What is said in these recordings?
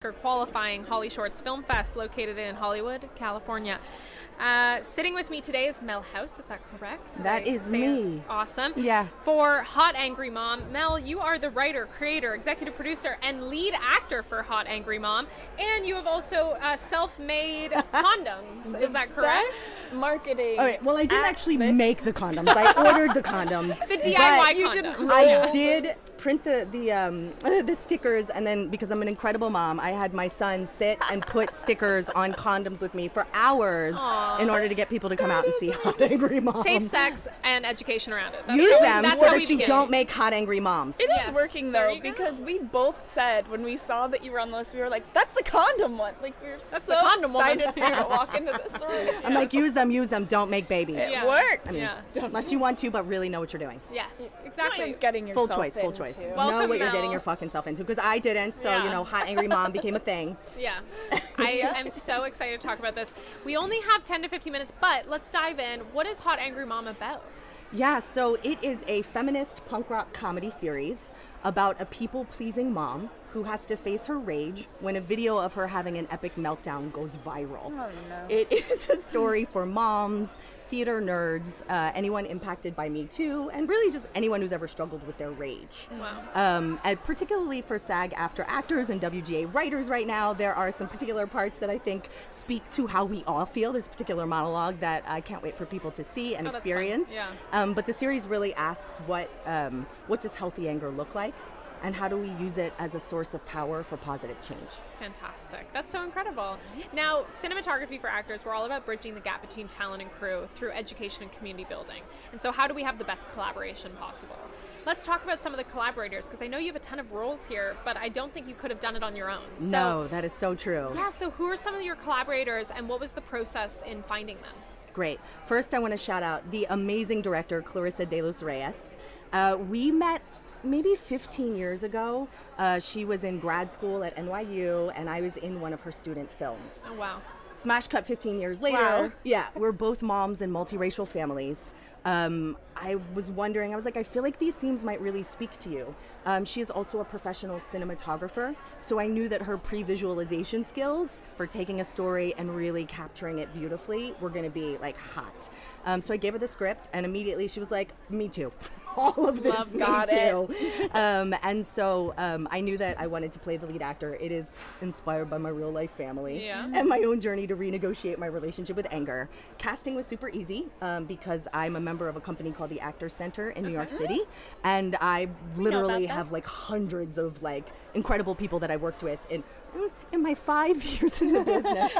qualifying HollyShorts Film Fest located in Hollywood, California. Sitting with me today is Mel House, is that correct? That is me. Awesome. Yeah. For Hot Angry Mom, Mel, you are the writer, creator, executive producer, and lead actor for Hot Angry Mom, and you have also self-made condoms, is that correct? Best marketing. All right, well, I didn't actually make the condoms. I ordered the condoms. The DIY you condom. I did print the stickers, and then because I'm an incredible mom, I had my son sit and put stickers on condoms with me for hours. Aww. In order to get people to come out and see Hot Angry Mom. Safe sex and education around it. Use them that's so how we that you begin. don't make Hot Angry Moms. It Yes, is working there though, you go. because we both said when we saw that you were on the list, we were like, "That's the condom one!" Like we were That's so the condom woman. excited for you to walk into this room. I'm like, use them, don't make babies. Yeah. It worked. I mean, Yeah. unless you want to, but really know what you're doing. Yes, Exactly. exactly. Getting Full yourself choice, full into. choice. Welcome, know what you're Mel. getting your fucking self into, because I didn't. So Yeah. Hot Angry Mom became a thing. Yeah, I am so excited to talk about this. We only have 10 to 15 minutes, but let's dive in. What is Hot Angry Mom about? Yeah, so it is a feminist punk rock comedy series about a people-pleasing mom who has to face her rage when a video of her having an epic meltdown goes viral. Oh, no. It is a story for moms, theater nerds, anyone impacted by Me Too, and really just anyone who's ever struggled with their rage. Wow. And particularly for SAG-AFTRA actors and WGA writers right now, there are some particular parts that I think speak to how we all feel. There's a particular monologue that I can't wait for people to see and Oh, that's fun. experience. Yeah. But the series really asks what does healthy anger look like, and how do we use it as a source of power for positive change? Fantastic. That's so incredible. Now, cinematography for actors, we're all about bridging the gap between talent and crew through education and community building. And so how do we have the best collaboration possible? Let's talk about some of the collaborators, because I know you have a ton of roles here, but I don't think you could have done it on your own. So, No, that is so true. yeah, so who are some of your collaborators, and what was the process in finding them? Great. First, I want to shout out the amazing director, Clarissa de los Reyes. We met maybe 15 years ago. She was in grad school at NYU, and I was in one of her student films. Oh, wow. Smash cut 15 years later. Wow. Yeah, we're both moms in multiracial families. I was wondering, I was like, I feel like these themes might really speak to you. She is also a professional cinematographer, so I knew that her pre-visualization skills for taking a story and really capturing it beautifully were going to be like hot. So I gave her the script, and immediately she was like, me too. All of this, Love me got too. And so I knew that I wanted to play the lead actor. It is inspired by my real life family and my own journey to renegotiate my relationship with anger. Casting was super easy because I'm a member of a company called the Actors Center in New York City, and I literally have like hundreds of like incredible people that I worked with in my 5 years in the business,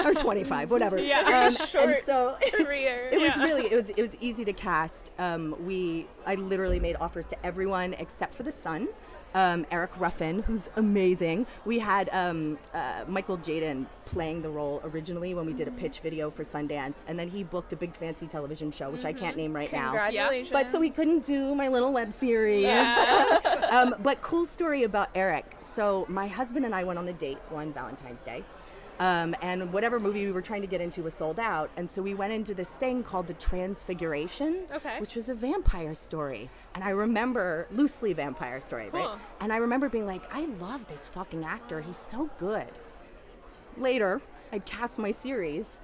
or 25, whatever. Yeah. Short and so career. it was really it was easy to cast. I literally made offers to everyone except for the son, Eric Ruffin, who's amazing. We had Michael Jaden playing the role originally when we did a pitch video for Sundance, and then he booked a big fancy television show, which I can't name right now. Congratulations. But so he couldn't do my little web series. Yes. But cool story about Eric. So my husband and I went on a date one Valentine's Day. And whatever movie we were trying to get into was sold out. And so we went into this thing called The Transfiguration, Okay. which was a vampire story. And I remember, loosely vampire story, Cool. right? And I remember being like, I love this fucking actor. He's so good. Later, I'd cast my series.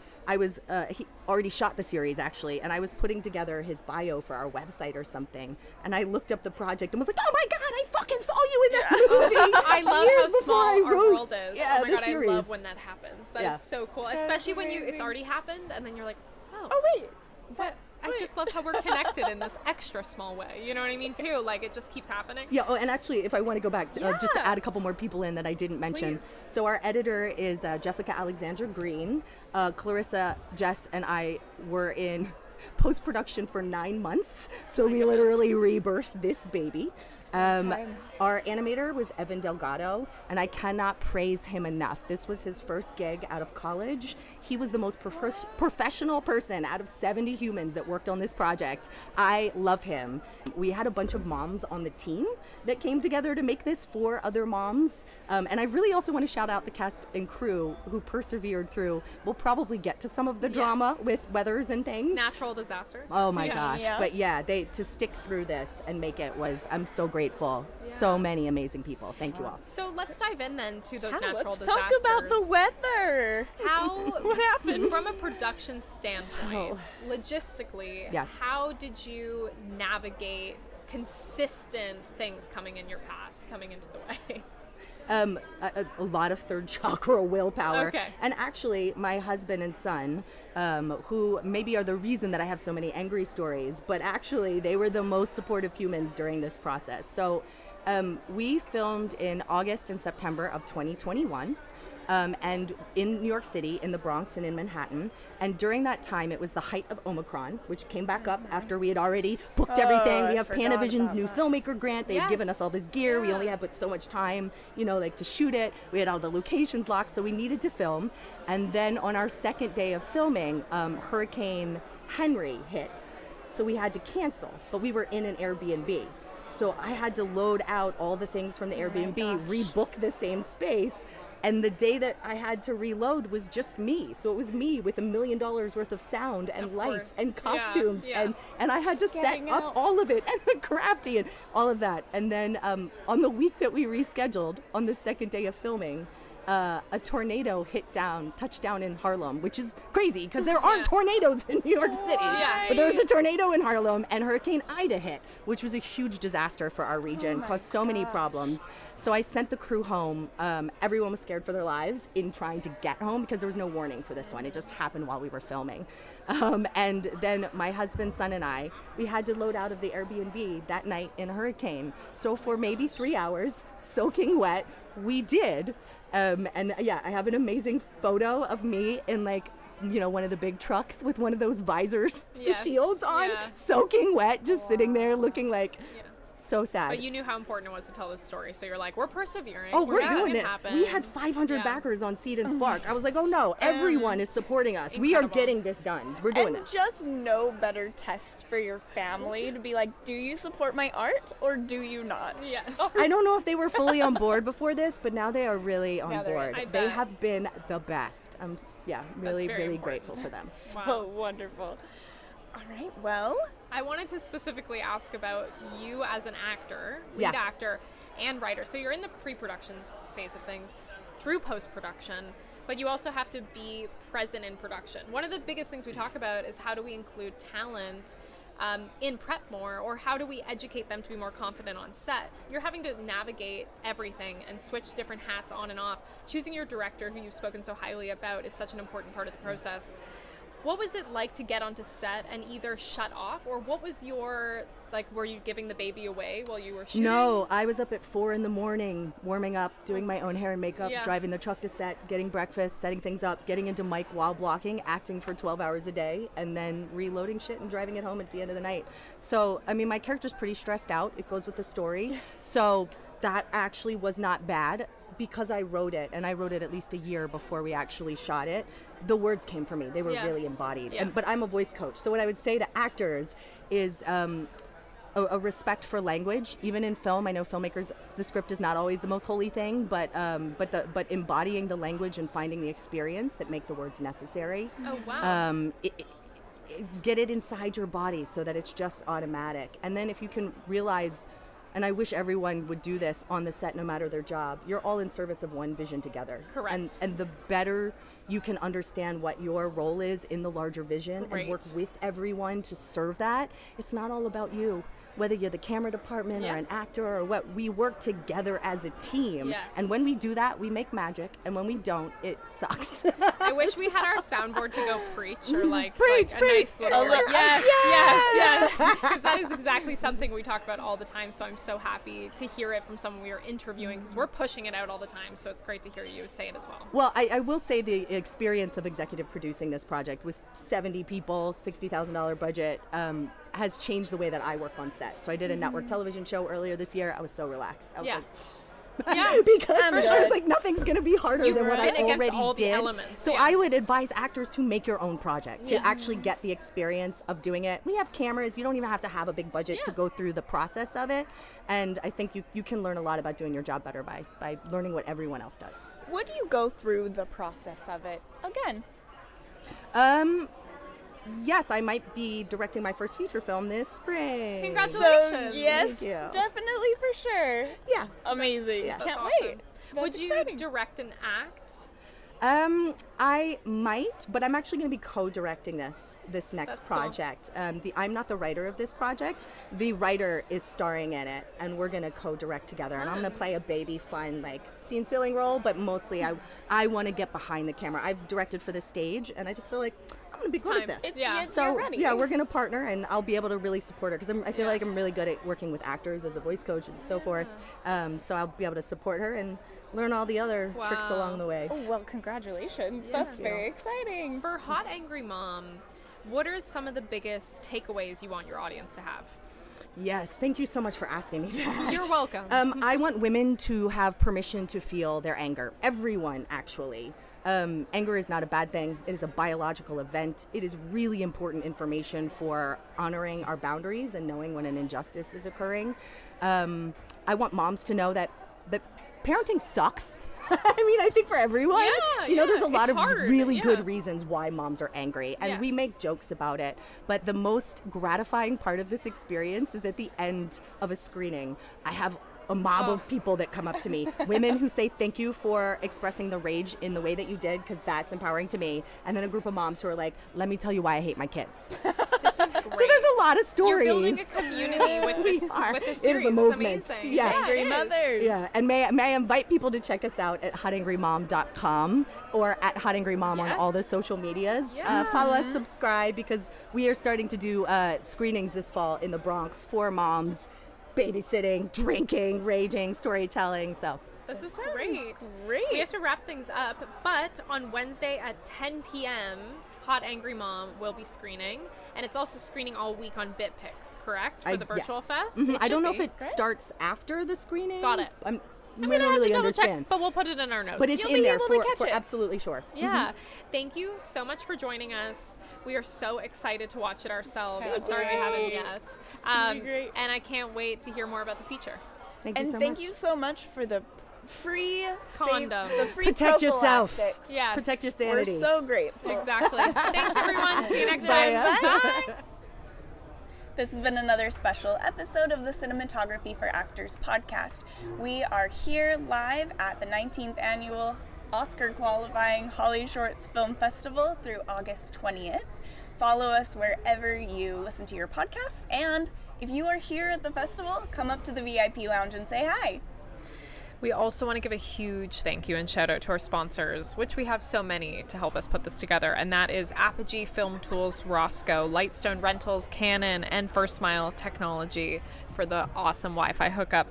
He already shot the series actually, and I was putting together his bio for our website or something, and I looked up the project and was like, oh my God, I fucking saw you in that movie. I love Years how before small I our wrote- world is. Yeah, Oh my the God, series. I love when that happens. That is Yeah. so cool, That's especially when it's amazing. already happened, and then you're like, Oh wait. but I just love how we're connected in this extra small way. You know what I mean, too? Like, it just keeps happening. Yeah, oh, and actually, if I want to go back, just to Yeah. add a couple more people in that I didn't mention. Please. So our editor is Jessica Alexandra Green. Clarissa, Jess, and I were in post-production for 9 months, so we literally rebirthed this baby. Time. Our animator was Evan Delgado, and I cannot praise him enough. This was his first gig out of college. He was the most professional person out of 70 humans that worked on this project. I love him. We had a bunch of moms on the team that came together to make this for other moms. And I really also want to shout out the cast and crew who persevered through. We'll probably get to some of the drama Yes. with weathers and things. Natural natural disasters. Oh my gosh. Yeah. But yeah, to stick through this and make it I'm so grateful. So many amazing people. Thank you all. So let's dive in then to those natural Let's disasters. talk about the weather. How What happened? from a production standpoint, logistically, how did you navigate consistent things coming in your path, coming into the way? A lot of third chakra willpower. Okay. And actually, my husband and son, who maybe are the reason that I have so many angry stories, but actually they were the most supportive humans during this process. So we filmed in August and September of 2021. And in New York City, in the Bronx and in Manhattan. And during that time, it was the height of Omicron, which came back up after we had already booked everything. We have Panavision's new filmmaker grant. They had given us all this gear. We only had but so much time, to shoot it. We had all the locations locked, so we needed to film. And then on our second day of filming, Hurricane Henry hit. So we had to cancel, but we were in an Airbnb. So I had to load out all the things from the Airbnb, rebook the same space. And the day that I had to reload was just me. So it was me with $1 million worth of sound and lights and costumes. And I had to set up all of it and the crafty and all of that. And then on the week that we rescheduled, on the second day of filming, a tornado touched down in Harlem, which is crazy because there aren't tornadoes in New York City. But there was a tornado in Harlem, and Hurricane Inde hit, which was a huge disaster for our region, caused so many problems. So I sent the crew home. Everyone was scared for their lives in trying to get home because there was no warning for this one. It just happened while we were filming. And then my husband, son, and I, we had to load out of the Airbnb that night in a hurricane. So for maybe 3 hours, soaking wet, we did. I have an amazing photo of me in one of the big trucks with one of those visors, the shields on, soaking wet, just sitting there looking like so sad. But you knew how important it was to tell this story, so you're like, we're persevering. Oh, we're doing this. Happen. We had 500 backers on Seed and Spark. I was like, oh no, everyone is supporting us. Incredible. We are getting this done. We're doing this. Just no better test for your family to be like, do you support my art or do you not? Yes. I don't know if they were fully on board before this, but now they are really on board. They have been the best. Really, really grateful for them. So wonderful. All right, well, I wanted to specifically ask about you as an actor, lead actor, and writer. So you're in the pre-production phase of things through post-production, but you also have to be present in production. One of the biggest things we talk about is how do we include talent in prep more, or how do we educate them to be more confident on set? You're having to navigate everything and switch different hats on and off. Choosing your director, who you've spoken so highly about, is such an important part of the process. What was it like to get onto set and either shut off, or what was your, were you giving the baby away while you were shooting? No, I was up at 4 a.m, warming up, doing my own hair and makeup, driving the truck to set, getting breakfast, setting things up, getting into mic while blocking, acting for 12 hours a day, and then reloading shit and driving it home at the end of the night. So, my character's pretty stressed out. It goes with the story. So that actually was not bad. Because I wrote it, and I wrote it at least a year before we actually shot it, the words came from me. They were really embodied. But I'm a voice coach. So what I would say to actors is a respect for language. Even in film, I know filmmakers, the script is not always the most holy thing, but embodying the language and finding the experience that make the words necessary. Oh, wow. Get it inside your body so that it's just automatic. And then if you can realize, and I wish everyone would do this on the set no matter their job, you're all in service of one vision together. Correct. And the better you can understand what your role is in the larger vision and work with everyone to serve that, it's not all about you. Whether you're the camera department or an actor or what, we work together as a team. Yes. And when we do that, we make magic. And when we don't, it sucks. I wish we had our soundboard to go preach, or preach. A nice little yes. Because that is exactly something we talk about all the time. So I'm so happy to hear it from someone we are interviewing, because we're pushing it out all the time. So it's great to hear you say it as well. Well, I will say the experience of executive producing this project with 70 people, $60,000 budget, has changed the way that I work on set. So I did a network television show earlier this year. I was so relaxed. I was because I was like, nothing's going to be harder than what I already all did. The elements. So I would advise actors to make your own project, to actually get the experience of doing it. We have cameras. You don't even have to have a big budget to go through the process of it. And I think you can learn a lot about doing your job better by learning what everyone else does. Would you go through the process of it again? yes, I might be directing my first feature film this spring. Congratulations. So, yes, Thank you. definitely for sure. Yeah. Amazing. Yeah. That's Can't awesome. wait. Would That's you exciting. direct an act? I might, but I'm actually going to be co-directing this next That's cool. project. I'm not the writer of this project. The writer is starring in it, and we're going to co-direct together. And I'm going to play a baby fun, like, scene stealing role, but mostly I want to get behind the camera. I've directed for the stage, and I just feel like I'm going to be good at time. this. Yeah. You're So ready. yeah, we're going to partner, and I'll be able to really support her because I feel like I'm really good at working with actors as a voice coach and so forth. So I'll be able to support her and learn all the other tricks Wow. along the way. Oh, well, congratulations. That's Yes. very exciting. For Hot Angry Mom, what are some of the biggest takeaways you want your audience to have? Yes, thank you so much for asking me that. You're welcome. I want women to have permission to feel their anger. Everyone, actually. Anger is not a bad thing. It is a biological event. It is really important information for honoring our boundaries and knowing when an injustice is occurring. I want moms to know that parenting sucks. I mean, I think for everyone, Yeah, there's a lot it's of hard, really yeah. good reasons why moms are angry, and we Yes. make jokes about it. But the most gratifying part of this experience is at the end of a screening, I have a mob of people that come up to me, women who say thank you for expressing the rage in the way that you did, because that's empowering to me, and then a group of moms who are like, let me tell you why I hate my kids. This is great. So there's a lot of stories. You're building a community with We this are. with this It is series. a It's movement. amazing. Yeah. Angry it is. mothers. Yeah, and may I invite people to check us out at hotangrymom.com or at hotangrymom on all the Yes. social medias. Yeah. Follow us, subscribe, because we are starting to do screenings this fall in the Bronx for moms, babysitting, drinking, raging, storytelling. So This is Sounds great. great. We have to wrap things up, but on Wednesday at 10 p.m., Hot Angry Mom will be screening, and it's also screening all week on BitPix, correct? For the virtual yes. fest? Mhm. It I don't should know be. if it starts after the screening. Got it. I'm We gonna don't have really to double understand. check, but we'll put it in our notes. But it's You'll in be there able to for catch it. absolutely sure. Yeah. Thank you so much for joining us. We are so excited to watch it ourselves. I'm sorry we haven't Great. yet. gonna be great. And I can't wait to hear more about the feature. Thank you And so thank much. you so much for the free Condoms. the free Protect yourself. prophylactics. Yes. Protect your We're sanity. so grateful. Exactly. Thanks, everyone. See you next Bye. time. Bye. This has been another special episode of the Cinematography for Actors podcast. We are here live at the 19th annual Oscar qualifying HollyShorts Film Festival through August 20th. Follow us wherever you listen to your podcasts, and if you are here at the festival, come up to the VIP lounge and say hi. We also want to give a huge thank you and shout out to our sponsors, which we have so many to help us put this together, and that is Apogee Film Tools, Roscoe, Lightstone Rentals, Canon, and First Mile Technology for the awesome Wi-Fi hookup.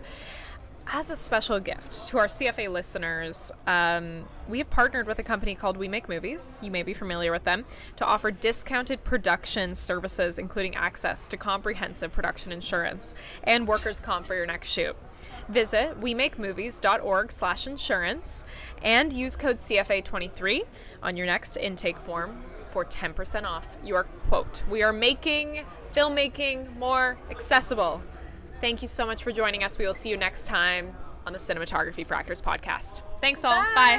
As a special gift to our CFA listeners, we have partnered with a company called We Make Movies, you may be familiar with them, to offer discounted production services, including access to comprehensive production insurance and workers' comp for your next shoot. Visit wemakemovies.org/insurance and use code CFA23 on your next intake form for 10% off your quote. We are making filmmaking more accessible. Thank you so much for joining us. We will see you next time on the Cinematography for Actors podcast. Thanks all. Bye.